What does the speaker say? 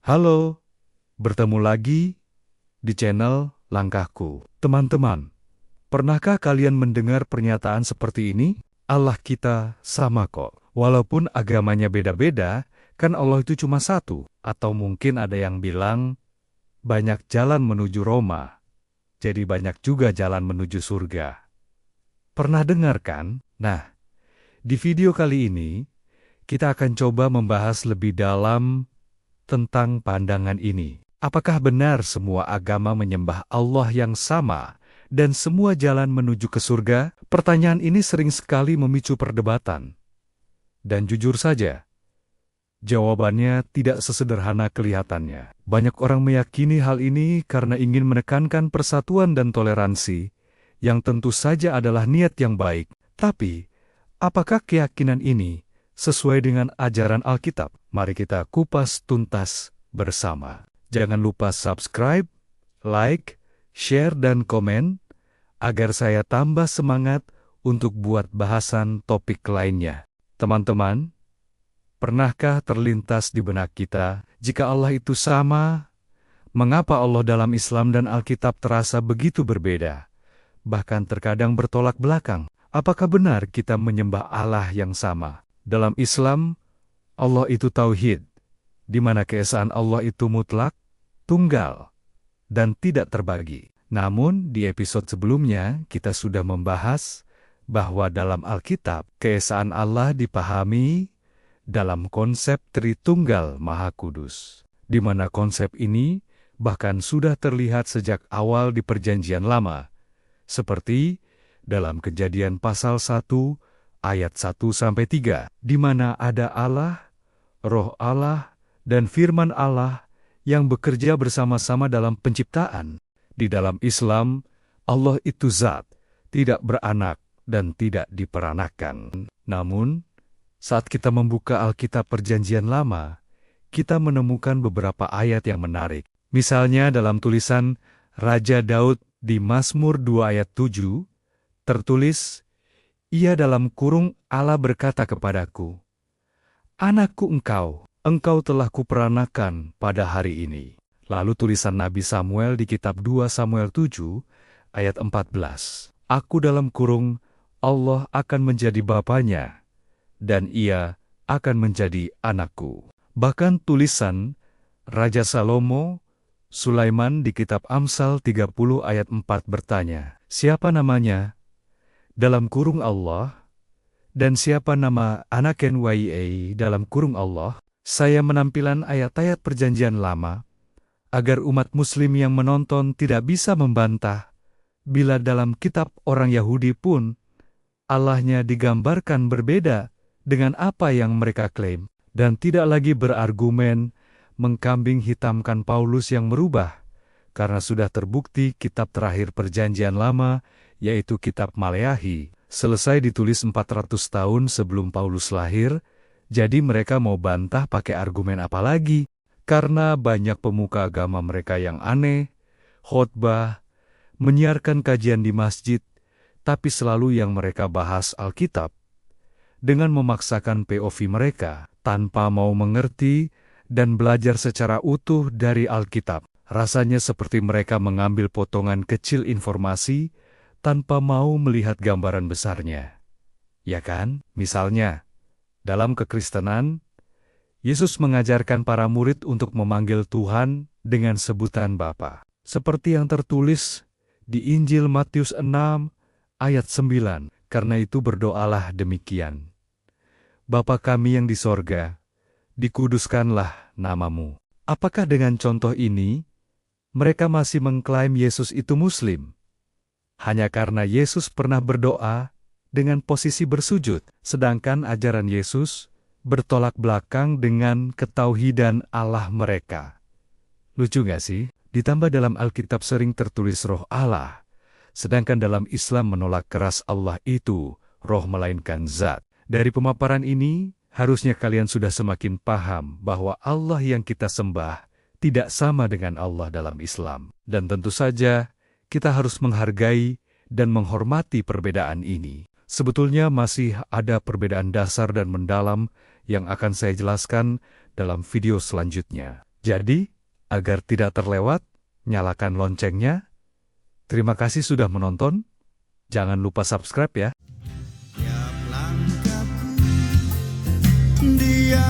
Halo, bertemu lagi di channel Langkahku. Teman-teman, pernahkah kalian mendengar pernyataan seperti ini? Allah kita sama kok. Walaupun agamanya beda-beda, kan Allah itu cuma satu. Atau mungkin ada yang bilang, banyak jalan menuju Roma, jadi banyak juga jalan menuju surga. Pernah dengar kan? Nah, di video kali ini, kita akan coba membahas lebih dalam tentang pandangan ini. Apakah benar semua agama menyembah Allah yang sama dan semua jalan menuju ke surga? Pertanyaan ini sering sekali memicu perdebatan. Dan jujur saja, jawabannya tidak sesederhana kelihatannya. Banyak orang meyakini hal ini karena ingin menekankan persatuan dan toleransi, yang tentu saja adalah niat yang baik. Tapi, apakah keyakinan ini sesuai dengan ajaran Alkitab? Mari kita kupas tuntas bersama. Jangan lupa subscribe, like, share, dan komen, agar saya tambah semangat untuk buat bahasan topik lainnya. Teman-teman, pernahkah terlintas di benak kita, jika Allah itu sama, mengapa Allah dalam Islam dan Alkitab terasa begitu berbeda? Bahkan terkadang bertolak belakang. Apakah benar kita menyembah Allah yang sama? Dalam Islam, Allah itu tauhid, di mana keesaan Allah itu mutlak, tunggal, dan tidak terbagi. Namun, di episode sebelumnya kita sudah membahas bahwa dalam Alkitab, keesaan Allah dipahami dalam konsep Tritunggal Maha Kudus, di mana konsep ini bahkan sudah terlihat sejak awal di Perjanjian Lama, seperti dalam Kejadian pasal 1, ayat 1-3, di mana ada Allah, Roh Allah, dan Firman Allah yang bekerja bersama-sama dalam penciptaan. Di dalam Islam, Allah itu zat, tidak beranak dan tidak diperanakan. Namun, saat kita membuka Alkitab Perjanjian Lama, kita menemukan beberapa ayat yang menarik. Misalnya dalam tulisan Raja Daud di Mazmur 2 ayat 7, tertulis, "Ia dalam kurung Allah berkata kepadaku, Anakku engkau telah kuperanakan pada hari ini." Lalu tulisan Nabi Samuel di kitab 2 Samuel 7 ayat 14. "Aku dalam kurung, Allah akan menjadi bapanya, dan ia akan menjadi anakku." Bahkan tulisan Raja Salomo, Sulaiman di kitab Amsal 30 ayat 4 bertanya, "Siapa namanya? Dalam kurung Allah, dan siapa nama anak NYA dalam kurung Allah?" Saya menampilan ayat-ayat Perjanjian Lama, agar umat Muslim yang menonton tidak bisa membantah, bila dalam kitab orang Yahudi pun, Allahnya digambarkan berbeda dengan apa yang mereka klaim, dan tidak lagi berargumen mengkambing hitamkan Paulus yang merubah, karena sudah terbukti kitab terakhir Perjanjian Lama, yaitu kitab Maleakhi, selesai ditulis 400 tahun sebelum Paulus lahir, jadi mereka mau bantah pakai argumen apa lagi? Karena banyak pemuka agama mereka yang aneh, khotbah, menyiarkan kajian di masjid, tapi selalu yang mereka bahas Alkitab, dengan memaksakan POV mereka, tanpa mau mengerti dan belajar secara utuh dari Alkitab. Rasanya seperti mereka mengambil potongan kecil informasi, tanpa mau melihat gambaran besarnya. Ya kan? Misalnya, dalam kekristenan, Yesus mengajarkan para murid untuk memanggil Tuhan dengan sebutan Bapa. Seperti yang tertulis di Injil Matius 6 ayat 9, "Karena itu berdoalah demikian, Bapa kami yang di sorga, dikuduskanlah namamu." Apakah dengan contoh ini, mereka masih mengklaim Yesus itu Muslim? Hanya karena Yesus pernah berdoa dengan posisi bersujud, sedangkan ajaran Yesus bertolak belakang dengan ketauhidan Allah mereka. Lucu gak sih? Ditambah dalam Alkitab sering tertulis Roh Allah, sedangkan dalam Islam menolak keras Allah itu roh melainkan zat. Dari pemaparan ini, harusnya kalian sudah semakin paham bahwa Allah yang kita sembah tidak sama dengan Allah dalam Islam. Dan tentu saja, kita harus menghargai dan menghormati perbedaan ini. Sebetulnya masih ada perbedaan dasar dan mendalam yang akan saya jelaskan dalam video selanjutnya. Jadi, agar tidak terlewat, nyalakan loncengnya. Terima kasih sudah menonton. Jangan lupa subscribe ya. Tiap langkahku dia